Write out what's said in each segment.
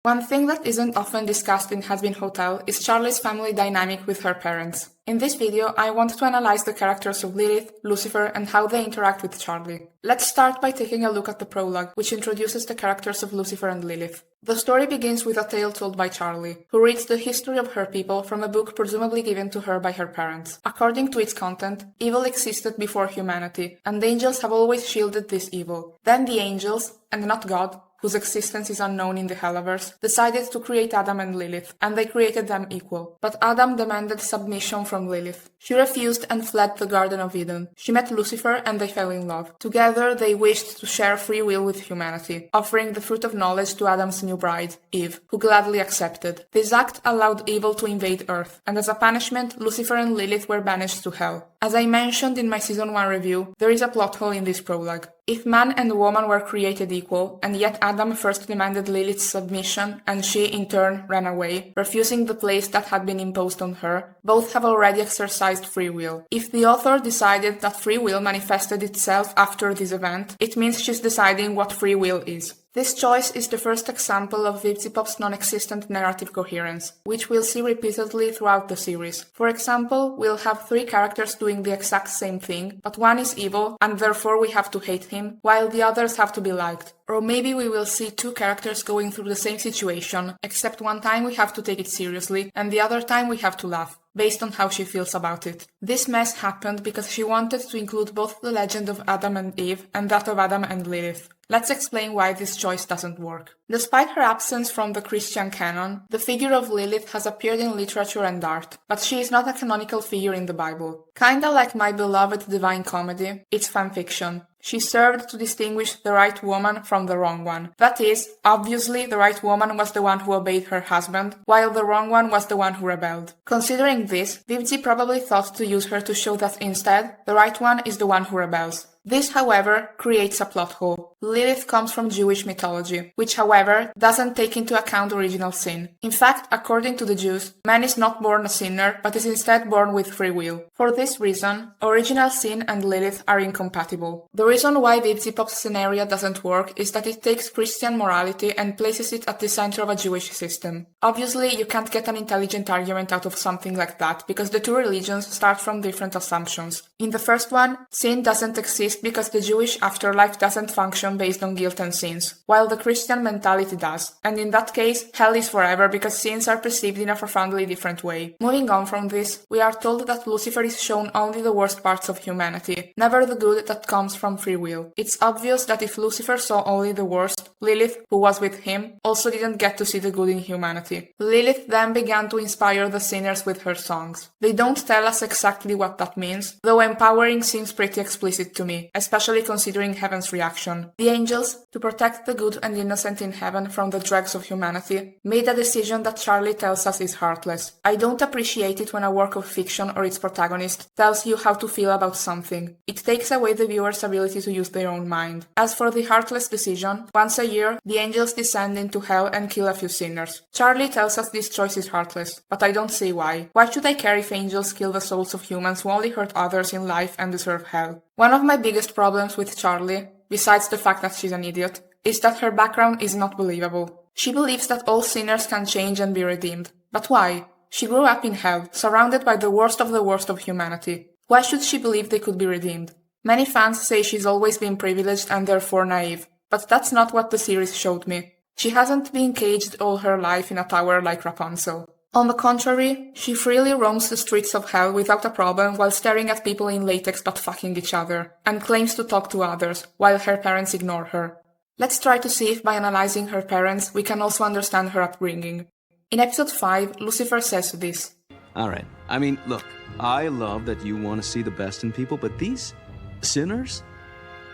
One thing that isn't often discussed in Hazbin Hotel is Charlie's family dynamic with her parents. In this video, I want to analyze the characters of Lilith, Lucifer, and how they interact with Charlie. Let's start by taking a look at the prologue, which introduces the characters of Lucifer and Lilith. The story begins with a tale told by Charlie, who reads the history of her people from a book presumably given to her by her parents. According to its content, evil existed before humanity, and the angels have always shielded this evil. Then the angels, and not God, whose existence is unknown in the Helliverse, decided to create Adam and Lilith, and they created them equal. But Adam demanded submission from Lilith. She refused and fled the Garden of Eden. She met Lucifer and they fell in love. Together they wished to share free will with humanity, offering the fruit of knowledge to Adam's new bride, Eve, who gladly accepted. This act allowed evil to invade Earth, and as a punishment, Lucifer and Lilith were banished to Hell. As I mentioned in my Season 1 review, there is a plot hole in this prologue. If man and woman were created equal, and yet Adam first demanded Lilith's submission, and she in turn ran away, refusing the place that had been imposed on her, both have already exercised free will. If the author decided that free will manifested itself after this event, it means she's deciding what free will is. This choice is the first example of Vivzipop's non-existent narrative coherence, which we'll see repeatedly throughout the series. For example, we'll have three characters doing the exact same thing, but one is evil, and therefore we have to hate him, while the others have to be liked. Or maybe we will see two characters going through the same situation, except one time we have to take it seriously, and the other time we have to laugh, based on how she feels about it. This mess happened because she wanted to include both the legend of Adam and Eve and that of Adam and Lilith. Let's explain why this choice doesn't work. Despite her absence from the Christian canon, the figure of Lilith has appeared in literature and art, but she is not a canonical figure in the Bible. Kinda like my beloved Divine Comedy, it's fanfiction. She served to distinguish the right woman from the wrong one. That is, obviously the right woman was the one who obeyed her husband, while the wrong one was the one who rebelled. Considering this, Vivzi probably thought to use her to show that instead, the right one is the one who rebels. This, however, creates a plot hole. Lilith comes from Jewish mythology, which, however, doesn't take into account original sin. In fact, according to the Jews, man is not born a sinner, but is instead born with free will. For this reason, original sin and Lilith are incompatible. The reason why Vivzipop's scenario doesn't work is that it takes Christian morality and places it at the center of a Jewish system. Obviously, you can't get an intelligent argument out of something like that, because the two religions start from different assumptions. In the first one, sin doesn't exist because the Jewish afterlife doesn't function based on guilt and sins, while the Christian mentality does, and in that case, hell is forever because sins are perceived in a profoundly different way. Moving on from this, we are told that Lucifer is shown only the worst parts of humanity, never the good that comes from free will. It's obvious that if Lucifer saw only the worst, Lilith, who was with him, also didn't get to see the good in humanity. Lilith then began to inspire the sinners with her songs. They don't tell us exactly what that means, though empowering seems pretty explicit to me, especially considering heaven's reaction. The angels, to protect the good and innocent in heaven from the dregs of humanity, made a decision that Charlie tells us is heartless. I don't appreciate it when a work of fiction or its protagonist tells you how to feel about something. It takes away the viewer's ability to use their own mind. As for the heartless decision, once a year, the angels descend into hell and kill a few sinners. Charlie tells us this choice is heartless, but I don't see why. Why should I care if angels kill the souls of humans who only hurt others in life and deserve hell? One of my biggest problems with Charlie, besides the fact that she's an idiot, is that her background is not believable. She believes that all sinners can change and be redeemed. But why? She grew up in hell, surrounded by the worst of humanity. Why should she believe they could be redeemed? Many fans say she's always been privileged and therefore naive, but that's not what the series showed me. She hasn't been caged all her life in a tower like Rapunzel. On the contrary, she freely roams the streets of hell without a problem while staring at people in latex but fucking each other, and claims to talk to others, while her parents ignore her. Let's try to see if by analyzing her parents we can also understand her upbringing. In episode 5, Lucifer says this. Alright, I mean, look, I love that you want to see the best in people, but these sinners?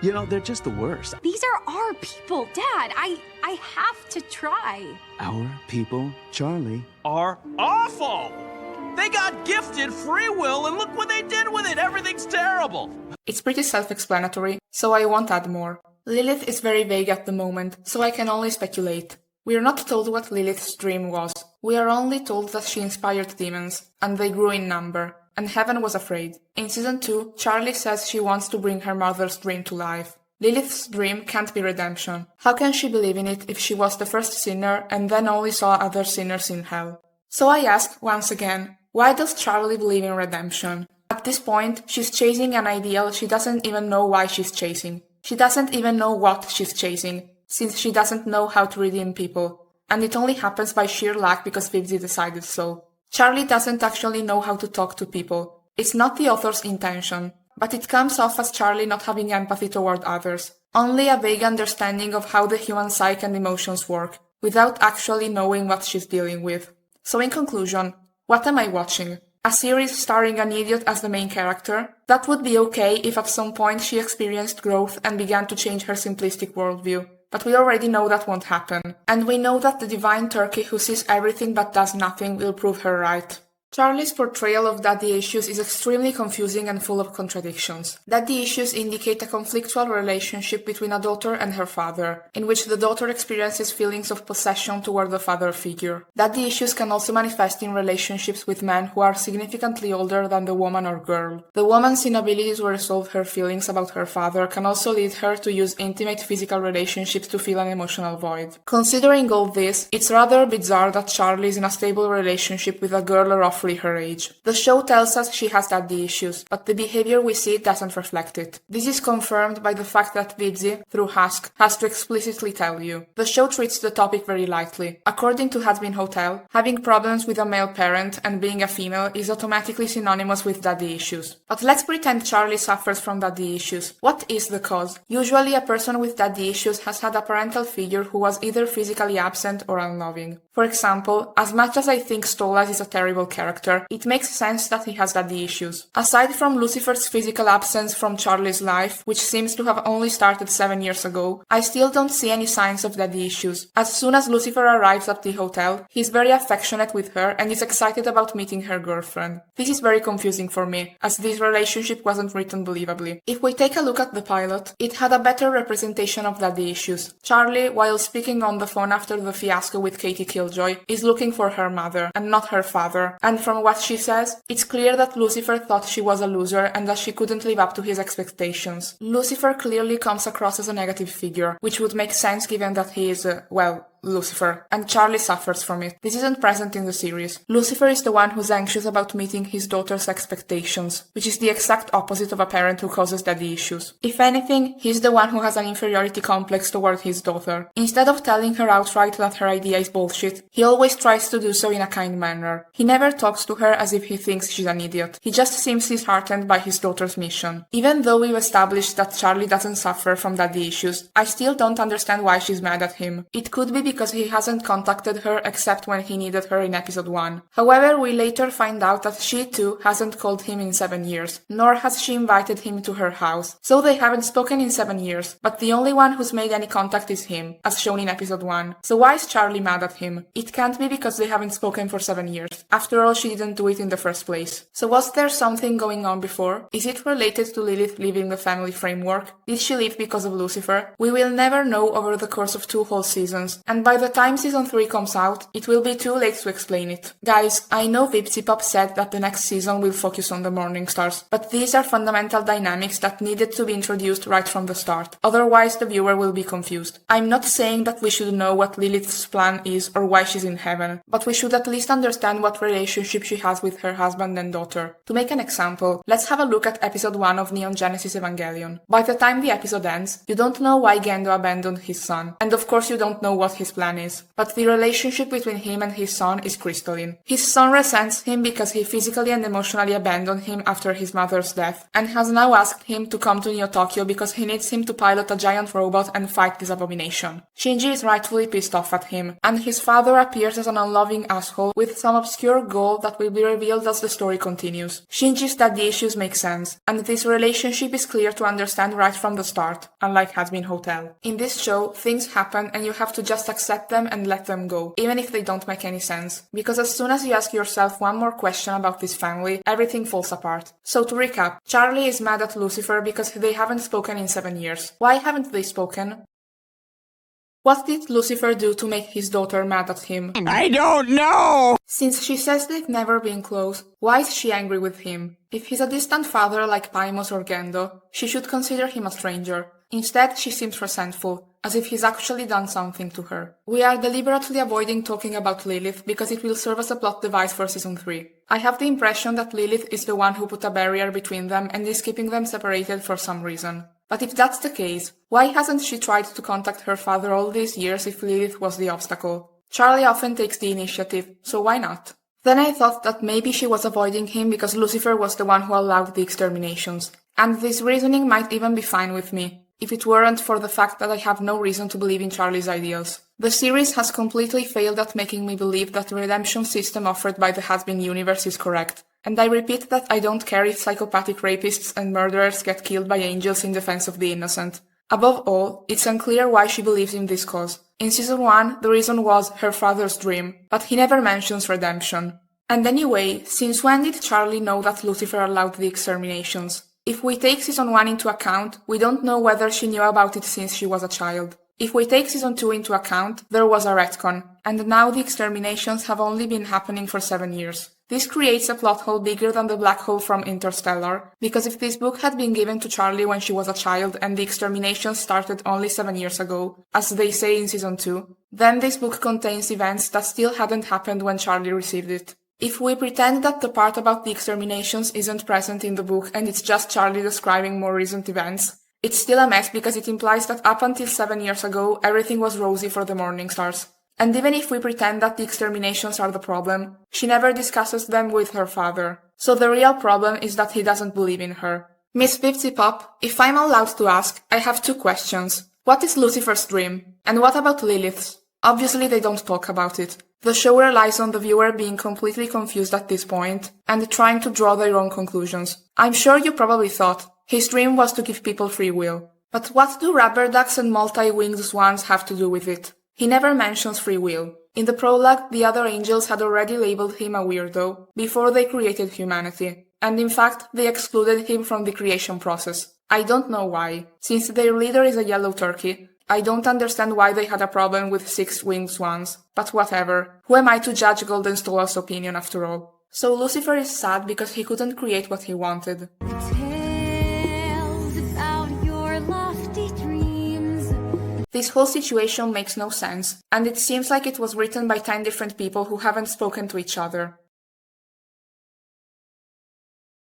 You know, they're just the worst. These are our people, Dad. I have to try. Our people, Charlie, are awful! They got gifted free will and look what they did with it! Everything's terrible! It's pretty self-explanatory, so I won't add more. Lilith is very vague at the moment, so I can only speculate. We are not told what Lilith's dream was. We are only told that she inspired demons, and they grew in number, and heaven was afraid. In season 2, Charlie says she wants to bring her mother's dream to life. Lilith's dream can't be redemption. How can she believe in it if she was the first sinner and then only saw other sinners in hell? So I ask once again, why does Charlie believe in redemption? At this point, she's chasing an ideal she doesn't even know why she's chasing. She doesn't even know what she's chasing, since she doesn't know how to redeem people. And it only happens by sheer luck because Vibsy decided so. Charlie doesn't actually know how to talk to people. It's not the author's intention, but it comes off as Charlie not having empathy toward others, only a vague understanding of how the human psyche and emotions work, without actually knowing what she's dealing with. So in conclusion, what am I watching? A series starring an idiot as the main character? That would be okay if at some point she experienced growth and began to change her simplistic worldview. But we already know that won't happen. And we know that the divine turkey who sees everything but does nothing will prove her right. Charlie's portrayal of daddy issues is extremely confusing and full of contradictions. Daddy issues indicate a conflictual relationship between a daughter and her father, in which the daughter experiences feelings of possession toward the father figure. Daddy issues can also manifest in relationships with men who are significantly older than the woman or girl. The woman's inability to resolve her feelings about her father can also lead her to use intimate physical relationships to fill an emotional void. Considering all this, it's rather bizarre that Charlie is in a stable relationship with a girl roughly her age. The show tells us she has daddy issues, but the behavior we see doesn't reflect it. This is confirmed by the fact that Vibsy, through Husk, has to explicitly tell you. The show treats the topic very lightly. According to Hazbin Hotel, having problems with a male parent and being a female is automatically synonymous with daddy issues. But let's pretend Charlie suffers from daddy issues. What is the cause? Usually a person with daddy issues has had a parental figure who was either physically absent or unloving. For example, as much as I think Stolas is a terrible character, it makes sense that he has daddy issues. Aside from Lucifer's physical absence from Charlie's life, which seems to have only started 7 years ago, I still don't see any signs of daddy issues. As soon as Lucifer arrives at the hotel, he's very affectionate with her and is excited about meeting her girlfriend. This is very confusing for me, as this relationship wasn't written believably. If we take a look at the pilot, it had a better representation of daddy issues. Charlie, while speaking on the phone after the fiasco with Katie Killjoy, is looking for her mother, and not her father, and from what she says, it's clear that Lucifer thought she was a loser and that she couldn't live up to his expectations. Lucifer clearly comes across as a negative figure, which would make sense given that he is, Lucifer, and Charlie suffers from it. This isn't present in the series. Lucifer is the one who's anxious about meeting his daughter's expectations, which is the exact opposite of a parent who causes daddy issues. If anything, he's the one who has an inferiority complex toward his daughter. Instead of telling her outright that her idea is bullshit, he always tries to do so in a kind manner. He never talks to her as if he thinks she's an idiot. He just seems disheartened by his daughter's mission. Even though we've established that Charlie doesn't suffer from daddy issues, I still don't understand why she's mad at him. It could be because he hasn't contacted her except when he needed her in episode 1. However, we later find out that she too hasn't called him in 7 years, nor has she invited him to her house. So they haven't spoken in 7 years, but the only one who's made any contact is him, as shown in episode 1. So why is Charlie mad at him? It can't be because they haven't spoken for 7 years. After all, she didn't do it in the first place. So was there something going on before? Is it related to Lilith leaving the family framework? Did she leave because of Lucifer? We will never know over the course of 2 whole seasons, and by the time season 3 comes out, it will be too late to explain it. Guys, I know Vibsy Pop said that the next season will focus on the Morningstars, but these are fundamental dynamics that needed to be introduced right from the start. Otherwise, the viewer will be confused. I'm not saying that we should know what Lilith's plan is or why she's in heaven, but we should at least understand what relationship she has with her husband and daughter. To make an example, let's have a look at episode 1 of Neon Genesis Evangelion. By the time the episode ends, you don't know why Gendo abandoned his son, and of course you don't know what his plan is. But the relationship between him and his son is crystalline. His son resents him because he physically and emotionally abandoned him after his mother's death, and has now asked him to come to Neo Tokyo because he needs him to pilot a giant robot and fight this abomination. Shinji is rightfully pissed off at him, and his father appears as an unloving asshole with some obscure goal that will be revealed as the story continues. Shinji's daddy issues make sense, and this relationship is clear to understand right from the start, unlike Hazbin Hotel. In this show, things happen and you have to just accept them and let them go, even if they don't make any sense. Because as soon as you ask yourself one more question about this family, everything falls apart. So to recap, Charlie is mad at Lucifer because they haven't spoken in 7 years. Why haven't they spoken? What did Lucifer do to make his daughter mad at him? I don't know! Since she says they've never been close, why is she angry with him? If he's a distant father like Paimos or Gendo, she should consider him a stranger. Instead, she seems resentful, as if he's actually done something to her. We are deliberately avoiding talking about Lilith because it will serve as a plot device for season 3. I have the impression that Lilith is the one who put a barrier between them and is keeping them separated for some reason. But if that's the case, why hasn't she tried to contact her father all these years if Lilith was the obstacle? Charlie often takes the initiative, so why not? Then I thought that maybe she was avoiding him because Lucifer was the one who allowed the exterminations. And this reasoning might even be fine with me, if it weren't for the fact that I have no reason to believe in Charlie's ideals. The series has completely failed at making me believe that the redemption system offered by the Hazbin universe is correct. And I repeat that I don't care if psychopathic rapists and murderers get killed by angels in defense of the innocent. Above all, it's unclear why she believes in this cause. In season 1, the reason was her father's dream, but he never mentions redemption. And anyway, since when did Charlie know that Lucifer allowed the exterminations? If we take season 1 into account, we don't know whether she knew about it since she was a child. If we take season 2 into account, there was a retcon, and now the exterminations have only been happening for 7 years. This creates a plot hole bigger than the black hole from Interstellar, because if this book had been given to Charlie when she was a child and the exterminations started only 7 years ago, as they say in season 2, then this book contains events that still hadn't happened when Charlie received it. If we pretend that the part about the exterminations isn't present in the book and it's just Charlie describing more recent events, it's still a mess because it implies that up until 7 years ago everything was rosy for the Morningstars. And even if we pretend that the exterminations are the problem, she never discusses them with her father. So the real problem is that he doesn't believe in her. Miss Pipsy-Pop, if I'm allowed to ask, I have 2 questions. What is Lucifer's dream? And what about Lilith's? Obviously they don't talk about it. The show relies on the viewer being completely confused at this point, and trying to draw their own conclusions. I'm sure you probably thought, his dream was to give people free will. But what do rubber ducks and multi-winged swans have to do with it? He never mentions free will. In the prologue, the other angels had already labeled him a weirdo, before they created humanity. And in fact, they excluded him from the creation process. I don't know why. Since their leader is a yellow turkey, I don't understand why they had a problem with 6-winged swans. But whatever. Who am I to judge Golden Stolar's opinion after all? So Lucifer is sad because he couldn't create what he wanted. Tales about your lofty dreams. This whole situation makes no sense, and it seems like it was written by 10 different people who haven't spoken to each other.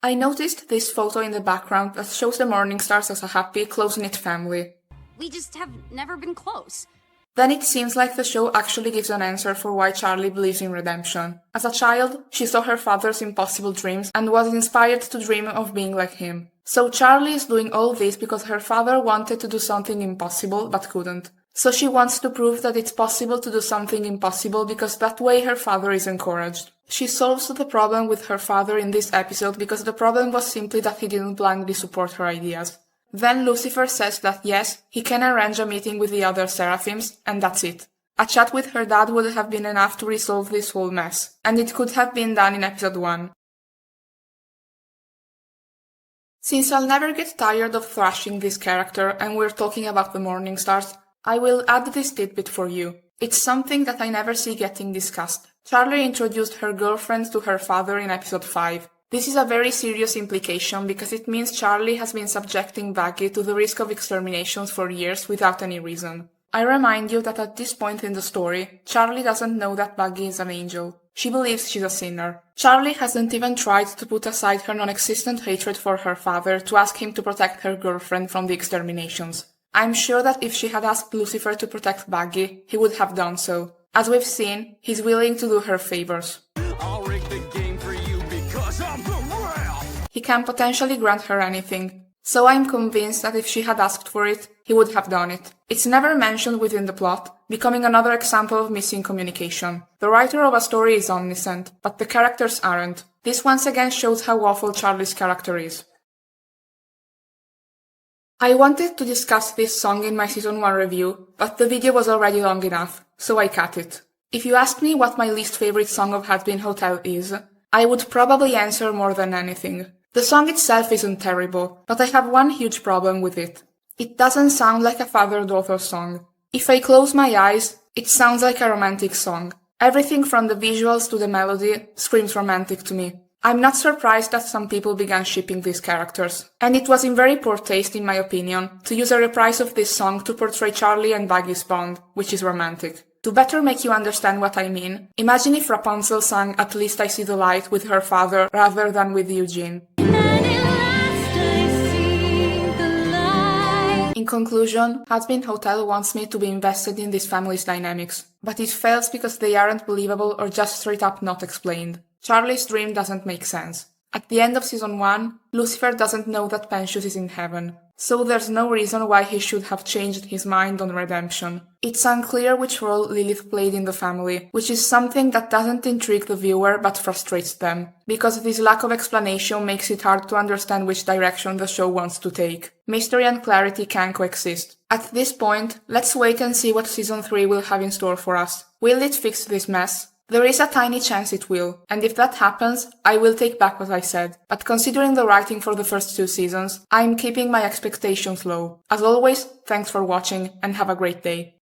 I noticed this photo in the background that shows the Morningstars as a happy, close-knit family. We just have never been close. Then it seems like the show actually gives an answer for why Charlie believes in redemption. As a child, she saw her father's impossible dreams and was inspired to dream of being like him. So Charlie is doing all this because her father wanted to do something impossible but couldn't. So she wants to prove that it's possible to do something impossible because that way her father is encouraged. She solves the problem with her father in this episode because the problem was simply that he didn't blindly support her ideas. Then Lucifer says that yes, he can arrange a meeting with the other seraphims, and that's it. A chat with her dad would have been enough to resolve this whole mess, and it could have been done in episode 1. Since I'll never get tired of thrashing this character and we're talking about the Morningstars, I will add this tidbit for you. It's something that I never see getting discussed. Charlie introduced her girlfriend to her father in episode 5. This is a very serious implication because it means Charlie has been subjecting Baggy to the risk of exterminations for years without any reason. I remind you that at this point in the story, Charlie doesn't know that Baggy is an angel. She believes she's a sinner. Charlie hasn't even tried to put aside her non-existent hatred for her father to ask him to protect her girlfriend from the exterminations. I'm sure that if she had asked Lucifer to protect Baggy, he would have done so. As we've seen, he's willing to do her favors. I'll rig the game for you because I'm the ref! He can potentially grant her anything. So I'm convinced that if she had asked for it, he would have done it. It's never mentioned within the plot, becoming another example of missing communication. The writer of a story is omniscient, but the characters aren't. This once again shows how awful Charlie's character is. I wanted to discuss this song in my season 1 review, but the video was already long enough, so I cut it. If you asked me what my least favorite song of Hazbin Hotel is, I would probably answer More Than Anything. The song itself isn't terrible, but I have one huge problem with it. It doesn't sound like a father-daughter song. If I close my eyes, it sounds like a romantic song. Everything from the visuals to the melody screams romantic to me. I'm not surprised that some people began shipping these characters. And it was in very poor taste, in my opinion, to use a reprise of this song to portray Charlie and Baggy's bond, which is romantic. To better make you understand what I mean, imagine if Rapunzel sang At Least I See the Light with her father rather than with Eugene. In conclusion, Hazbin Hotel wants me to be invested in this family's dynamics, but it fails because they aren't believable or just straight up not explained. Charlie's dream doesn't make sense. At the end of season 1, Lucifer doesn't know that Pensius is in heaven, so there's no reason why he should have changed his mind on redemption. It's unclear which role Lilith played in the family, which is something that doesn't intrigue the viewer but frustrates them, because this lack of explanation makes it hard to understand which direction the show wants to take. Mystery and clarity can coexist. At this point, let's wait and see what season 3 will have in store for us. Will it fix this mess? There is a tiny chance it will, and if that happens, I will take back what I said. But considering the writing for the first 2 seasons, I'm keeping my expectations low. As always, thanks for watching and have a great day.